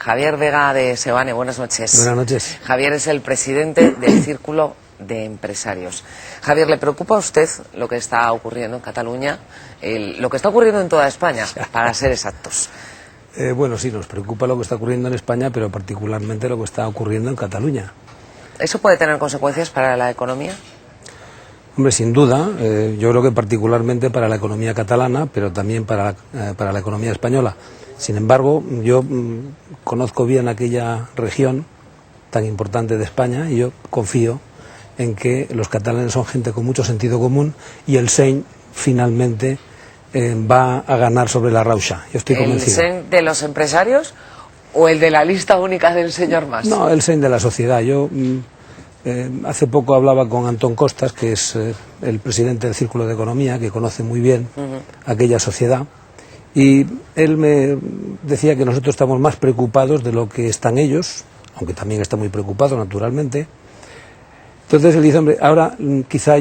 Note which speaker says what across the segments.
Speaker 1: Javier Vega de Seoane, buenas noches.
Speaker 2: Buenas noches.
Speaker 1: Javier es el presidente del Círculo de Empresarios. Javier, ¿le preocupa a usted lo que está ocurriendo en Cataluña? Lo que está ocurriendo en toda España, para ser exactos.
Speaker 2: Bueno, sí, nos preocupa lo que está ocurriendo en España, pero particularmente lo que está ocurriendo en Cataluña.
Speaker 1: ¿Eso puede tener consecuencias para la economía?
Speaker 2: Hombre, sin duda, yo creo que particularmente para la economía catalana, pero también para la economía española. Sin embargo, yo conozco bien aquella región tan importante de España y yo confío en que los catalanes son gente con mucho sentido común y el Seny finalmente va a ganar sobre la rauxa. Yo estoy convencido.
Speaker 1: ¿El Seny de los empresarios o el de la lista única del señor Mas?
Speaker 2: No, el Seny de la sociedad. Yo hace poco hablaba con Antón Costas, que es el presidente del Círculo de Economía, que conoce muy bien aquella sociedad, y él me decía que nosotros estamos más preocupados de lo que están ellos, aunque también está muy preocupado, naturalmente. Entonces él dice, hombre, ahora quizá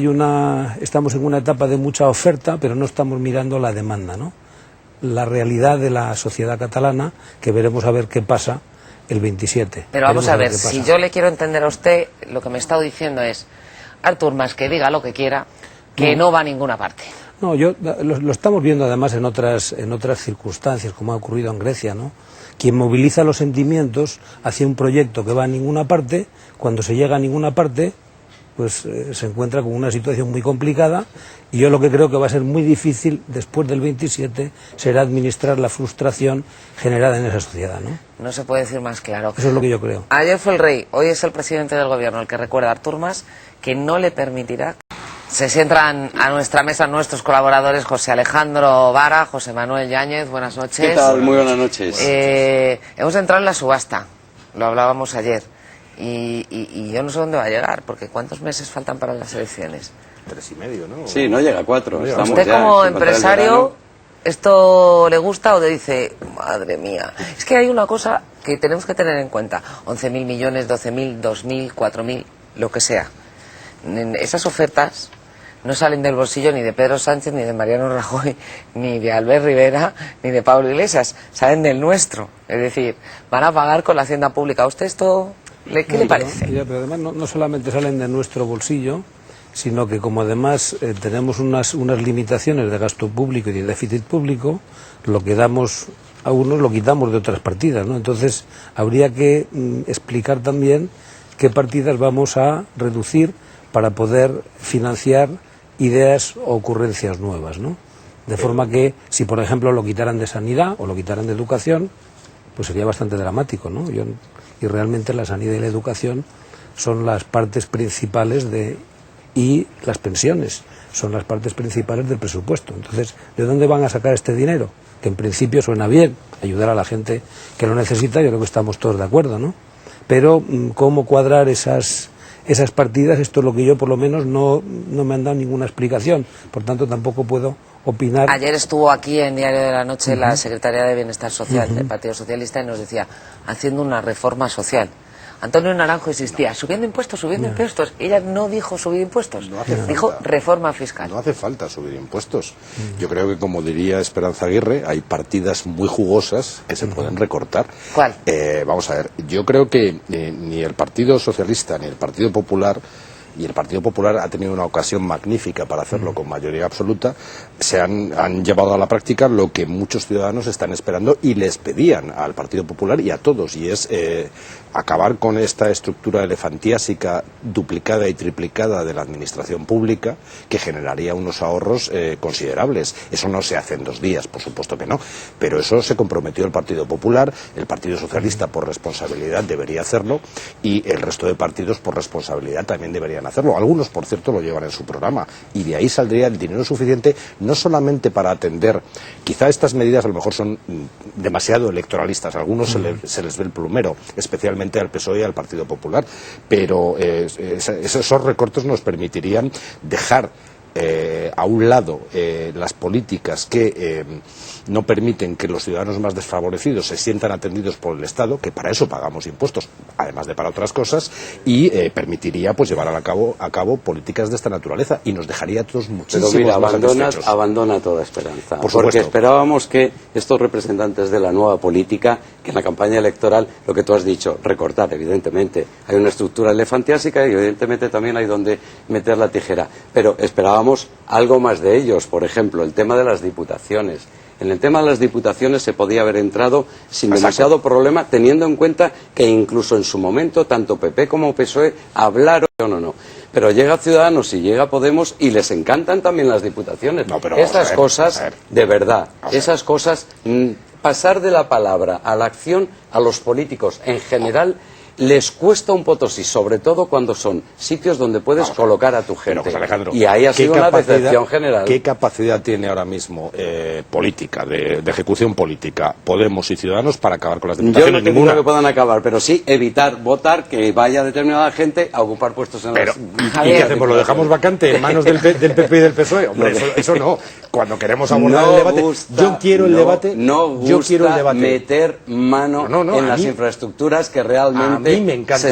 Speaker 2: estamos en una etapa de mucha oferta, pero no estamos mirando la demanda, ¿no? La realidad de la sociedad catalana, que veremos a ver qué pasa el 27.
Speaker 1: Pero vamos a ver, si yo le quiero entender a usted, lo que me está diciendo es, Artur Mas, que diga lo que quiera, que no va a ninguna parte.
Speaker 2: No, lo estamos viendo además en otras circunstancias, como ha ocurrido en Grecia, ¿no? Quien moviliza los sentimientos hacia un proyecto que va a ninguna parte, cuando se llega a ninguna parte, pues se encuentra con una situación muy complicada, y yo lo que creo que va a ser muy difícil después del 27 será administrar la frustración generada en esa sociedad, ¿no?
Speaker 1: No se puede decir más claro.
Speaker 2: Eso es lo que yo creo.
Speaker 1: Ayer fue el rey, hoy es el presidente del gobierno el que recuerda a Artur Mas que no le permitirá. Se sientan a nuestra mesa nuestros colaboradores José Alejandro Vara, José Manuel Yáñez, buenas noches.
Speaker 3: ¿Qué tal? Muy buenas noches.
Speaker 1: Hemos entrado en la subasta, lo hablábamos ayer, y yo no sé dónde va a llegar, porque ¿cuántos meses faltan para las elecciones?
Speaker 4: 3 y medio, ¿no?
Speaker 3: Sí, no llega a 4.
Speaker 4: Estamos
Speaker 1: ¿Usted
Speaker 3: ya,
Speaker 1: como empresario, esto le gusta o le dice, madre mía? Es que hay una cosa que tenemos que tener en cuenta, 11.000 millones, 12.000, 2.000, 4.000, lo que sea. Esas ofertas no salen del bolsillo ni de Pedro Sánchez, ni de Mariano Rajoy, ni de Albert Rivera, ni de Pablo Iglesias, salen del nuestro. Es decir, van a pagar con la hacienda pública. ¿A usted esto qué le parece?
Speaker 2: Pero además no solamente salen de nuestro bolsillo, sino que como además tenemos unas limitaciones de gasto público y de déficit público, lo que damos a unos lo quitamos de otras partidas, ¿no? Entonces habría que explicar también qué partidas vamos a reducir para poder financiar ideas o ocurrencias nuevas, ¿no? De forma que si por ejemplo lo quitaran de sanidad o lo quitaran de educación, pues sería bastante dramático, ¿no? Y realmente la sanidad y la educación son las partes principales y las pensiones son las partes principales del presupuesto. Entonces, ¿de dónde van a sacar este dinero? Que en principio suena bien, ayudar a la gente que lo necesita, yo creo que estamos todos de acuerdo, ¿no? Pero cómo cuadrar esas partidas, esto es lo que yo por lo menos no me han dado ninguna explicación, por tanto tampoco puedo opinar.
Speaker 1: Ayer estuvo aquí en Diario de la Noche la secretaria de Bienestar Social del Partido Socialista y nos decía, haciendo una reforma social. Antonio Naranjo insistía, subiendo impuestos. Ella no dijo subir impuestos, dijo reforma fiscal.
Speaker 4: No hace falta subir impuestos. Yo creo que, como diría Esperanza Aguirre, hay partidas muy jugosas que se pueden recortar.
Speaker 1: ¿Cuál?
Speaker 4: Vamos a ver, yo creo que ni el Partido Socialista ni el Partido Popular, y el Partido Popular ha tenido una ocasión magnífica para hacerlo con mayoría absoluta, han llevado a la práctica lo que muchos ciudadanos están esperando y les pedían al Partido Popular y a todos, y es acabar con esta estructura elefantiásica duplicada y triplicada de la administración pública, que generaría unos ahorros considerables. Eso no se hace en 2 días, por supuesto que no, pero eso se comprometió el Partido Popular, el Partido Socialista por responsabilidad debería hacerlo, y el resto de partidos por responsabilidad también deberían hacerlo. Algunos, por cierto, lo llevan en su programa, y de ahí saldría el dinero suficiente, no solamente para atender, quizá estas medidas a lo mejor son demasiado electoralistas, a algunos se les ve el plumero, especialmente al PSOE y al Partido Popular, pero esos recortes nos permitirían dejar a un lado las políticas que no permiten que los ciudadanos más desfavorecidos se sientan atendidos por el Estado, que para eso pagamos impuestos, además de para otras cosas, y permitiría pues llevar a cabo políticas de esta naturaleza, y nos dejaría a todos muchísimos
Speaker 3: Pero mira,
Speaker 4: más satisfechos.
Speaker 3: abandona toda esperanza.
Speaker 4: Por
Speaker 3: Porque
Speaker 4: supuesto.
Speaker 3: esperábamos que estos representantes de la nueva política, que en la campaña electoral, lo que tú has dicho, recortar, evidentemente, hay una estructura elefantiásica y evidentemente también hay donde meter la tijera. Pero esperábamos algo más de ellos, por ejemplo, el tema de las diputaciones. En el tema de las diputaciones se podía haber entrado sin demasiado problema, teniendo en cuenta que incluso en su momento tanto PP como PSOE hablaron no. Pero llega Ciudadanos y llega Podemos y les encantan también las diputaciones.
Speaker 4: No, pero
Speaker 3: Estas cosas,
Speaker 4: a ver.
Speaker 3: de verdad, esas cosas, pasar de la palabra a la acción a los políticos en general les cuesta un potosí, sobre todo cuando son sitios donde puedes colocar a tu gente.
Speaker 4: Pero, pues, Alejandro,
Speaker 3: y ahí ha
Speaker 4: ¿qué
Speaker 3: sido una
Speaker 4: capacidad-
Speaker 3: decepción general.
Speaker 4: ¿Qué capacidad tiene ahora mismo política, de ejecución política, Podemos y Ciudadanos para acabar con las
Speaker 3: Yo
Speaker 4: diputaciones?
Speaker 3: no te digo
Speaker 4: Ninguna.
Speaker 3: que puedan acabar, pero sí evitar votar que vaya determinada gente a ocupar puestos en
Speaker 4: Pero,
Speaker 3: las...
Speaker 4: ¿y
Speaker 1: Javier.
Speaker 4: qué hacemos? ¿Lo dejamos vacante en manos del PP y del PSOE? Hombre, eso no. Cuando queremos abordar el debate, yo quiero el debate.
Speaker 3: No
Speaker 4: yo quiero el
Speaker 3: gusta
Speaker 4: debate.
Speaker 3: meter mano
Speaker 4: No,
Speaker 3: en
Speaker 4: a
Speaker 3: las
Speaker 4: mí-
Speaker 3: infraestructuras que
Speaker 4: a
Speaker 3: realmente
Speaker 4: mí me encanta.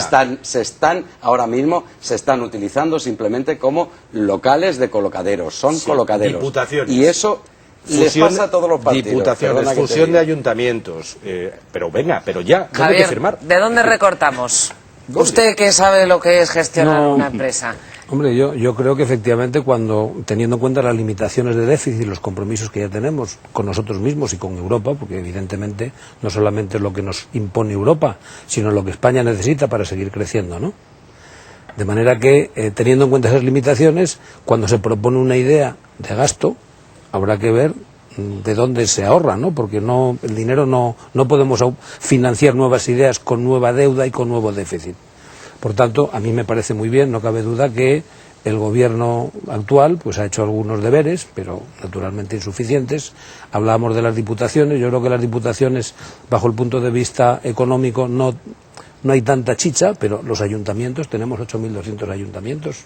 Speaker 3: ahora mismo se están utilizando simplemente como locales de colocaderos. Son
Speaker 4: Sí,
Speaker 3: colocaderos.
Speaker 4: diputaciones.
Speaker 3: Y eso les pasa a todos los partidos.
Speaker 4: Diputaciones,
Speaker 3: Perdona que te
Speaker 4: fusión
Speaker 3: diga.
Speaker 4: de ayuntamientos. Pero venga, pero ya, ¿dónde hay que
Speaker 1: Javier,
Speaker 4: firmar?
Speaker 1: ¿de dónde recortamos?
Speaker 4: ¿Dónde?
Speaker 1: Usted que sabe lo que es gestionar
Speaker 2: No.
Speaker 1: una empresa.
Speaker 2: Hombre, yo creo que efectivamente teniendo en cuenta las limitaciones de déficit y los compromisos que ya tenemos con nosotros mismos y con Europa, porque evidentemente no solamente es lo que nos impone Europa, sino lo que España necesita para seguir creciendo, ¿no? De manera que, teniendo en cuenta esas limitaciones, cuando se propone una idea de gasto, habrá que ver de dónde se ahorra, ¿no? Porque el dinero no podemos financiar nuevas ideas con nueva deuda y con nuevo déficit. Por tanto, a mí me parece muy bien, no cabe duda que el gobierno actual pues ha hecho algunos deberes, pero naturalmente insuficientes. Hablábamos de las diputaciones, yo creo que las diputaciones, bajo el punto de vista económico, no hay tanta chicha, pero los ayuntamientos, tenemos 8.200 ayuntamientos.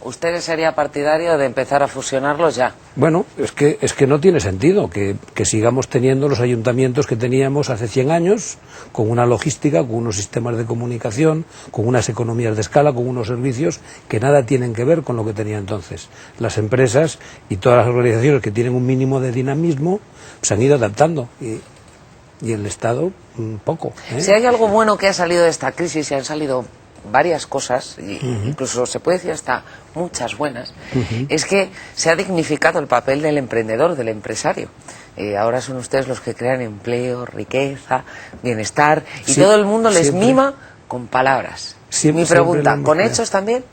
Speaker 1: ¿Usted sería partidario de empezar a fusionarlos ya?
Speaker 2: Bueno, es que no tiene sentido que sigamos teniendo los ayuntamientos que teníamos hace 100 años, con una logística, con unos sistemas de comunicación, con unas economías de escala, con unos servicios que nada tienen que ver con lo que tenía entonces. Las empresas y todas las organizaciones que tienen un mínimo de dinamismo se han ido adaptando y el Estado poco.
Speaker 1: Si hay algo bueno que ha salido de esta crisis, y han salido varias cosas, incluso se puede decir hasta muchas buenas, es que se ha dignificado el papel del emprendedor, del empresario. Ahora son ustedes los que crean empleo, riqueza, bienestar, y
Speaker 2: Sí,
Speaker 1: todo el mundo les
Speaker 2: siempre.
Speaker 1: mima con palabras.
Speaker 2: Siempre,
Speaker 1: Mi
Speaker 2: siempre lo
Speaker 1: pregunta,
Speaker 2: hemos
Speaker 1: ¿con
Speaker 2: creado.
Speaker 1: hechos también?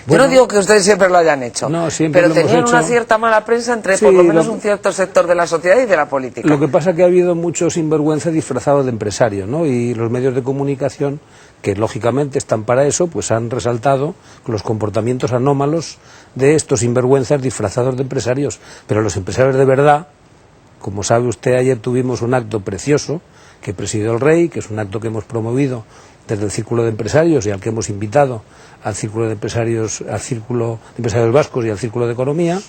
Speaker 2: Bueno,
Speaker 1: Yo no digo que ustedes siempre lo hayan hecho,
Speaker 2: No, siempre
Speaker 1: pero
Speaker 2: lo hemos
Speaker 1: tenían una
Speaker 2: hecho.
Speaker 1: cierta mala prensa entre
Speaker 2: Sí,
Speaker 1: por lo menos
Speaker 2: lo-
Speaker 1: un cierto sector de la sociedad y de la política.
Speaker 2: Lo que pasa es que ha habido mucho sinvergüenza disfrazado de empresario, ¿no? Y los medios de comunicación, que lógicamente están para eso, pues han resaltado los comportamientos anómalos de estos sinvergüenzas disfrazados de empresarios. Pero los empresarios de verdad, como sabe usted, ayer tuvimos un acto precioso que presidió el Rey, que es un acto que hemos promovido desde el Círculo de Empresarios y al que hemos invitado al Círculo de Empresarios, al Círculo de Empresarios Vascos y al Círculo de Economía,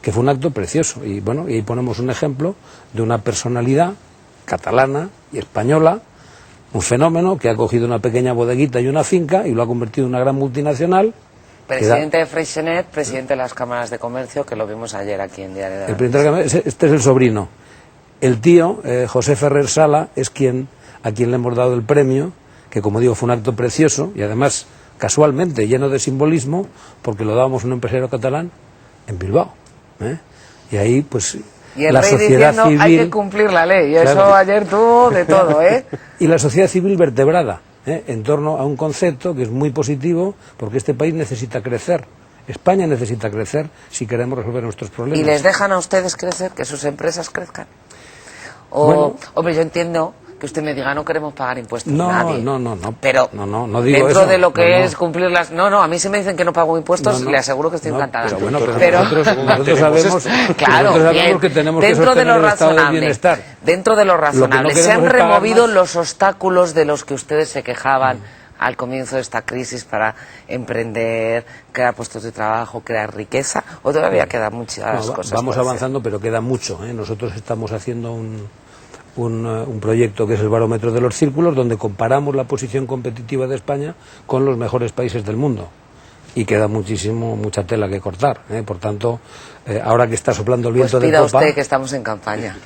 Speaker 2: que fue un acto precioso. Y bueno, y ahí ponemos un ejemplo de una personalidad catalana y española, un fenómeno que ha cogido una pequeña bodeguita y una finca y lo ha convertido en una gran multinacional.
Speaker 1: Presidente de Freixenet, presidente de las cámaras de comercio, que lo vimos ayer aquí en Diario de la
Speaker 2: El presidente de la Cámara, este es el sobrino. El tío, José Ferrer Sala, es a quien le hemos dado el premio, que como digo fue un acto precioso y además casualmente lleno de simbolismo, porque lo dábamos a un empresario catalán en Bilbao. Y ahí pues
Speaker 1: Y el
Speaker 2: la
Speaker 1: rey
Speaker 2: sociedad
Speaker 1: diciendo
Speaker 2: civil,
Speaker 1: hay que cumplir la ley. Y eso
Speaker 2: Claro.
Speaker 1: ayer tuvo de todo, ¿eh?
Speaker 2: y la sociedad civil vertebrada en torno a un concepto que es muy positivo, porque este país necesita crecer. España necesita crecer si queremos resolver nuestros problemas.
Speaker 1: ¿Y les dejan a ustedes crecer, que sus empresas crezcan? O,
Speaker 2: Bueno.
Speaker 1: hombre, yo entiendo que usted me diga, no queremos pagar impuestos
Speaker 2: No,
Speaker 1: nadie.
Speaker 2: no.
Speaker 1: Pero
Speaker 2: No digo
Speaker 1: dentro
Speaker 2: eso.
Speaker 1: de lo que
Speaker 2: No.
Speaker 1: es cumplir las... No, a mí si me dicen que no pago impuestos,
Speaker 2: No.
Speaker 1: le aseguro que estoy
Speaker 2: No,
Speaker 1: encantada.
Speaker 2: pero bueno,
Speaker 1: Pero-
Speaker 2: nosotros sabemos,
Speaker 1: Claro,
Speaker 2: nosotros sabemos
Speaker 1: bien,
Speaker 2: que tenemos que
Speaker 1: dentro de
Speaker 2: sostener
Speaker 1: lo
Speaker 2: el estado del
Speaker 1: razonable,
Speaker 2: bienestar.
Speaker 1: dentro de lo razonable, se han
Speaker 2: queremos es pagar
Speaker 1: removido
Speaker 2: más.
Speaker 1: los obstáculos de los que ustedes se quejaban al comienzo de esta crisis para emprender, crear puestos de trabajo, crear riqueza, o todavía quedan muchas cosas?
Speaker 2: Vamos
Speaker 1: por hacer?
Speaker 2: avanzando, pero queda mucho, ¿eh? Nosotros estamos haciendo un proyecto que es el barómetro de los círculos, donde comparamos la posición competitiva de España con los mejores países del mundo. Y queda mucha tela que cortar, ¿eh? Por tanto, ahora que está soplando el viento de
Speaker 1: pida
Speaker 2: popa...
Speaker 1: usted que estamos en campaña.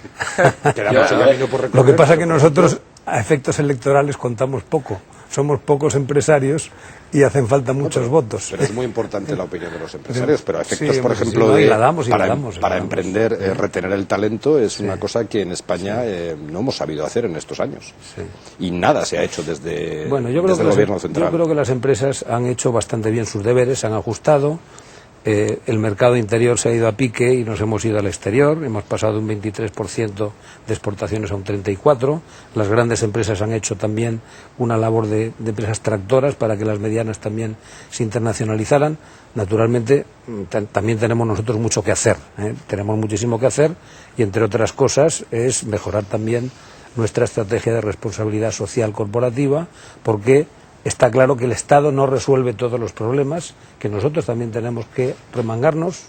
Speaker 4: Queda mucho camino por recorrer.
Speaker 2: Lo que pasa es que nosotros a efectos electorales contamos poco. Somos pocos empresarios y hacen falta muchos votos.
Speaker 4: Pero es muy importante la opinión de los empresarios, pero a efectos,
Speaker 2: Sí,
Speaker 4: por
Speaker 2: sí,
Speaker 4: ejemplo,
Speaker 2: no, y
Speaker 4: de,
Speaker 2: la damos,
Speaker 4: para emprender, retener el talento es una cosa que en España no hemos sabido hacer en estos años.
Speaker 2: Sí.
Speaker 4: Y nada se ha hecho desde,
Speaker 2: Bueno, yo creo
Speaker 4: desde
Speaker 2: que
Speaker 4: el gobierno central.
Speaker 2: Yo creo que las empresas han hecho bastante bien sus deberes, se han ajustado. El mercado interior se ha ido a pique y nos hemos ido al exterior. Hemos pasado de un 23% de exportaciones a un 34%. Las grandes empresas han hecho también una labor de empresas tractoras para que las medianas también se internacionalizaran. Naturalmente, también tenemos nosotros mucho que hacer, ¿eh? Tenemos muchísimo que hacer y, entre otras cosas, es mejorar también nuestra estrategia de responsabilidad social corporativa, porque está claro que el Estado no resuelve todos los problemas, que nosotros también tenemos que remangarnos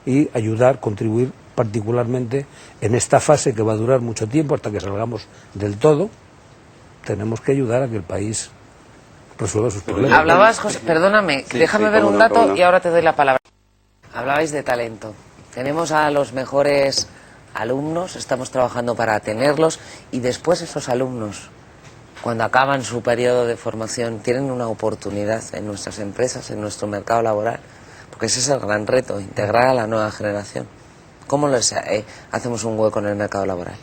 Speaker 2: y ayudar, contribuir particularmente en esta fase que va a durar mucho tiempo hasta que salgamos del todo. Tenemos que ayudar a que el país resuelva sus problemas.
Speaker 1: Hablabas, José, perdóname,
Speaker 3: Sí,
Speaker 1: déjame
Speaker 3: sí,
Speaker 1: ver
Speaker 3: cómo
Speaker 1: un
Speaker 3: no,
Speaker 1: dato
Speaker 3: cómo no.
Speaker 1: y ahora te doy la palabra. Hablabais de talento. Tenemos a los mejores alumnos, estamos trabajando para tenerlos, y después esos alumnos, cuando acaban su periodo de formación, tienen una oportunidad en nuestras empresas, en nuestro mercado laboral, porque ese es el gran reto, integrar a la nueva generación. ¿Cómo les hacemos un hueco en el mercado laboral?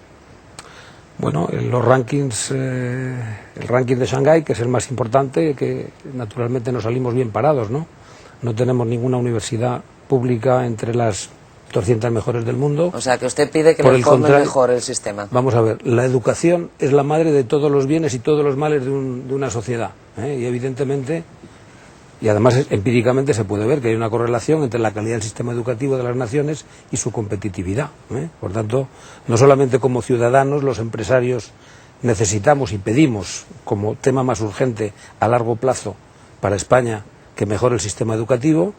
Speaker 2: Bueno, en los rankings, el ranking de Shanghái, que es el más importante, que naturalmente nos salimos bien parados, ¿no? No tenemos ninguna universidad pública entre las 200 mejores del mundo.
Speaker 1: O sea, que usted pide que
Speaker 2: Por
Speaker 1: lo
Speaker 2: el
Speaker 1: forme
Speaker 2: contrario,
Speaker 1: mejor el sistema.
Speaker 2: Vamos a ver, la educación es la madre de todos los bienes y todos los males de una sociedad, ¿eh? Y evidentemente, y además empíricamente se puede ver que hay una correlación entre la calidad del sistema educativo de las naciones y su competitividad, ¿eh? Por tanto, no solamente como ciudadanos, los empresarios necesitamos y pedimos como tema más urgente a largo plazo para España que mejore el sistema educativo,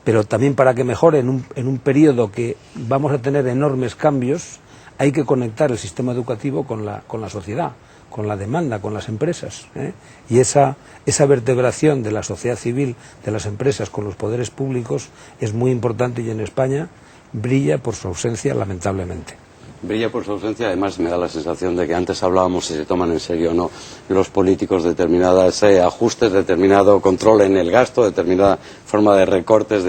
Speaker 2: pero también para que mejore en un periodo que vamos a tener enormes cambios, hay que conectar el sistema educativo con la sociedad, con la demanda, con las empresas, ¿eh? Y esa vertebración de la sociedad civil, de las empresas con los poderes públicos es muy importante y en España brilla por su ausencia, lamentablemente.
Speaker 3: Brilla por su ausencia, además me da la sensación de que antes hablábamos si se toman en serio o no los políticos determinados ajustes, determinado control en el gasto, determinada forma de recortes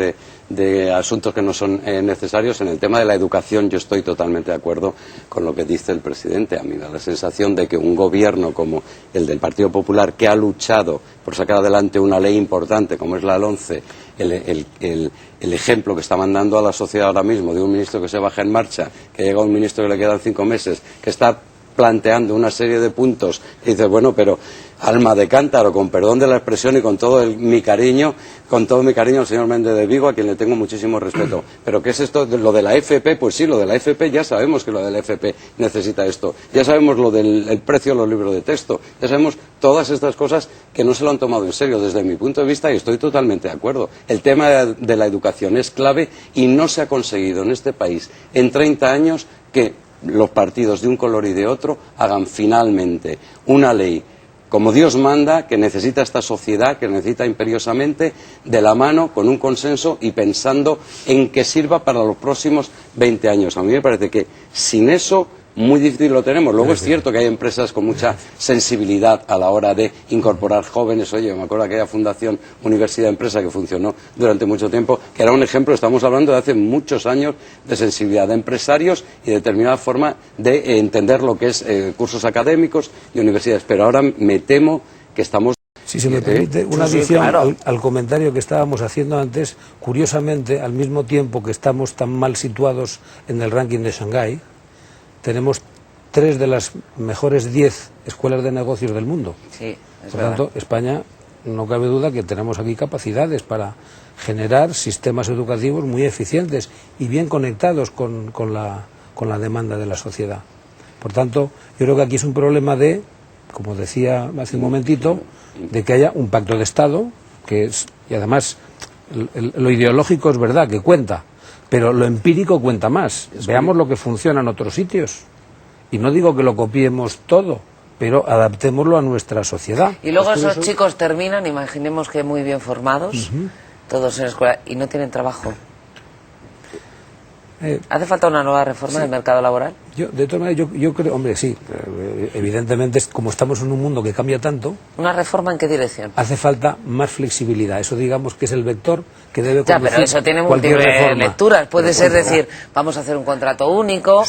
Speaker 3: de asuntos que no son necesarios. En el tema de la educación yo estoy totalmente de acuerdo con lo que dice el presidente. A mí me da la sensación de que un gobierno como el del Partido Popular, que ha luchado por sacar adelante una ley importante como es la LOMCE, el ejemplo que está mandando a la sociedad ahora mismo de un ministro que se baja en marcha, que llega un ministro que le quedan 5 meses, que está planteando una serie de puntos que dice, bueno, pero alma de cántaro, con perdón de la expresión y con todo mi cariño al señor Méndez de Vigo, a quien le tengo muchísimo respeto. Pero ¿qué es esto? Lo de la FP, pues sí, lo de la FP, ya sabemos que lo de la FP necesita esto. Ya sabemos lo del precio de los libros de texto. Ya sabemos todas estas cosas que no se lo han tomado en serio desde mi punto de vista y estoy totalmente de acuerdo. El tema de la educación es clave y no se ha conseguido en este país en 30 años que los partidos de un color y de otro hagan finalmente una ley como Dios manda, que necesita esta sociedad, que necesita imperiosamente, de la mano, con un consenso y pensando en que sirva para los próximos 20 años. A mí me parece que sin eso muy difícil lo tenemos. Luego es cierto que hay empresas con mucha sensibilidad a la hora de incorporar jóvenes. Oye, me acuerdo de aquella Fundación Universidad Empresa que funcionó durante mucho tiempo, que era un ejemplo, estamos hablando de hace muchos años, de sensibilidad de empresarios y determinada forma de entender lo que es cursos académicos y universidades. Pero ahora me temo que estamos...
Speaker 2: Si se me permite una adición al comentario que estábamos haciendo antes, curiosamente, al mismo tiempo que estamos tan mal situados en el ranking de Shanghái, tenemos 3 de las mejores 10 escuelas de negocios del mundo.
Speaker 1: Sí, es
Speaker 2: Por tanto, España, no cabe duda que tenemos aquí capacidades para generar sistemas educativos muy eficientes y bien conectados con la demanda de la sociedad. Por tanto, yo creo que aquí es un problema de como decía hace un momentito, de que haya un pacto de Estado, y además lo ideológico es verdad que cuenta, pero lo empírico cuenta más. Veamos lo que funciona en otros sitios. Y no digo que lo copiemos todo, pero adaptémoslo a nuestra sociedad.
Speaker 1: Y luego esos chicos terminan, imaginemos que muy bien formados, todos en la escuela, y no tienen trabajo. ¿Hace falta una nueva reforma del mercado laboral?
Speaker 2: De todas maneras, yo creo, hombre, sí, evidentemente, como estamos en un mundo que cambia tanto...
Speaker 1: ¿Una reforma en qué dirección?
Speaker 2: Hace falta más flexibilidad, eso digamos que es el vector que debe conducir
Speaker 1: pero eso tiene
Speaker 2: cualquier
Speaker 1: múltiples
Speaker 2: reforma.
Speaker 1: lecturas, puede ser decir, vamos a hacer un contrato único,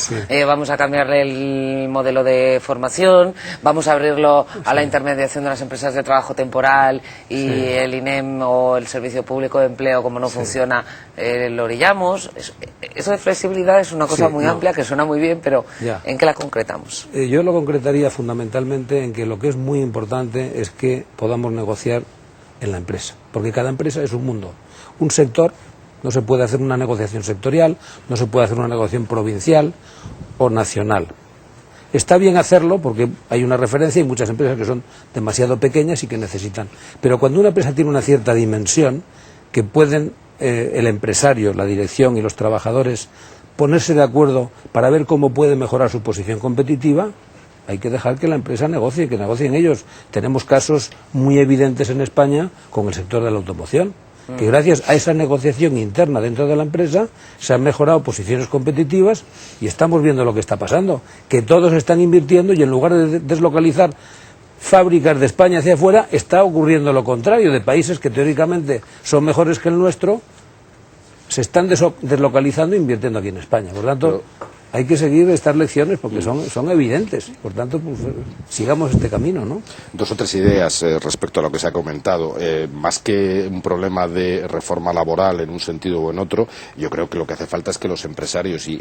Speaker 1: vamos a cambiarle el modelo de formación, vamos a abrirlo a la intermediación de las empresas de trabajo temporal y el INEM o el Servicio Público de Empleo, como no funciona, lo orillamos. Eso de flexibilidad es una cosa muy amplia que suena muy bien, pero ¿en qué la concretamos?
Speaker 2: Yo lo concretaría fundamentalmente en que lo que es muy importante es que podamos negociar en la empresa, porque cada empresa es un mundo. Un sector, no se puede hacer una negociación sectorial, no se puede hacer una negociación provincial o nacional. Está bien hacerlo porque hay una referencia y muchas empresas que son demasiado pequeñas y que necesitan. Pero cuando una empresa tiene una cierta dimensión, que pueden el empresario, la dirección y los trabajadores ponerse de acuerdo para ver cómo puede mejorar su posición competitiva, hay que dejar que la empresa negocie, que negocien ellos. Tenemos casos muy evidentes en España con el sector de la automoción, que gracias a esa negociación interna dentro de la empresa se han mejorado posiciones competitivas y estamos viendo lo que está pasando, que todos están invirtiendo y en lugar de deslocalizar fábricas de España hacia afuera, está ocurriendo lo contrario, de países que teóricamente son mejores que el nuestro, se están deslocalizando e invirtiendo aquí en España. Por tanto, hay que seguir estas lecciones porque son evidentes. Por tanto, pues, sigamos este camino, ¿no?
Speaker 4: Dos o tres ideas respecto a lo que se ha comentado. Más que un problema de reforma laboral en un sentido o en otro, yo creo que lo que hace falta es que los empresarios y,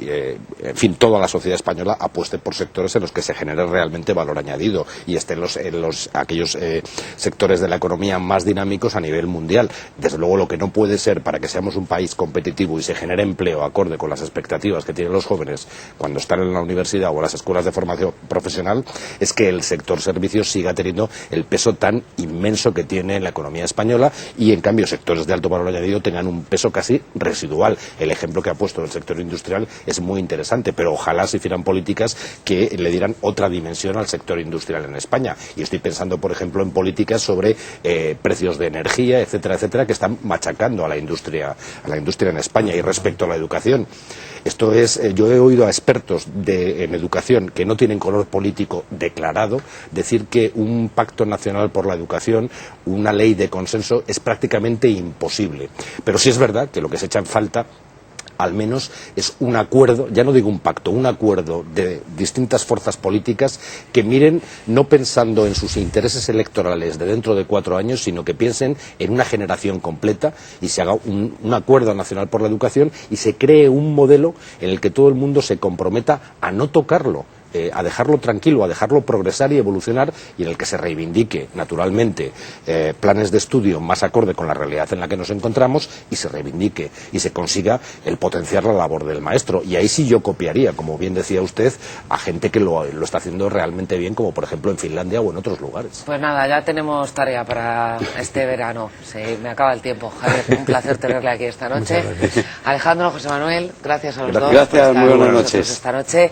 Speaker 4: en fin, toda la sociedad española apueste por sectores en los que se genere realmente valor añadido y estén aquellos sectores de la economía más dinámicos a nivel mundial. Desde luego, lo que no puede ser para que seamos un país competitivo y se genere empleo acorde con las expectativas que tienen los jóvenes cuando están en la universidad o en las escuelas de formación profesional, es que el sector servicios siga teniendo el peso tan inmenso que tiene en la economía española y en cambio sectores de alto valor añadido tengan un peso casi residual. El ejemplo que ha puesto el sector industrial es muy interesante, pero ojalá se hicieran políticas que le dieran otra dimensión al sector industrial en España. Y estoy pensando, por ejemplo, en políticas sobre precios de energía, etcétera, etcétera, que están machacando a la industria en España. Y respecto a la educación, esto es, yo he oído a expertos en educación que no tienen color político declarado decir que un pacto nacional por la educación, una ley de consenso, es prácticamente imposible. Pero sí es verdad que lo que se echa en falta al menos es un acuerdo, ya no digo un pacto, un acuerdo de distintas fuerzas políticas que miren no pensando en sus intereses electorales de dentro de 4 años, sino que piensen en una generación completa y se haga un acuerdo nacional por la educación y se cree un modelo en el que todo el mundo se comprometa a no tocarlo, a dejarlo tranquilo, a dejarlo progresar y evolucionar y en el que se reivindique, naturalmente, planes de estudio más acorde con la realidad en la que nos encontramos y se reivindique y se consiga el potenciar la labor del maestro. Y ahí sí yo copiaría, como bien decía usted, a gente que lo está haciendo realmente bien, como por ejemplo en Finlandia o en otros lugares.
Speaker 1: Pues nada, ya tenemos tarea para este verano. Se me acaba el tiempo, Javier. Un placer tenerle aquí esta noche. Alejandro, José Manuel, gracias a los dos.
Speaker 3: Gracias, muy buenas noches.
Speaker 1: Esta noche.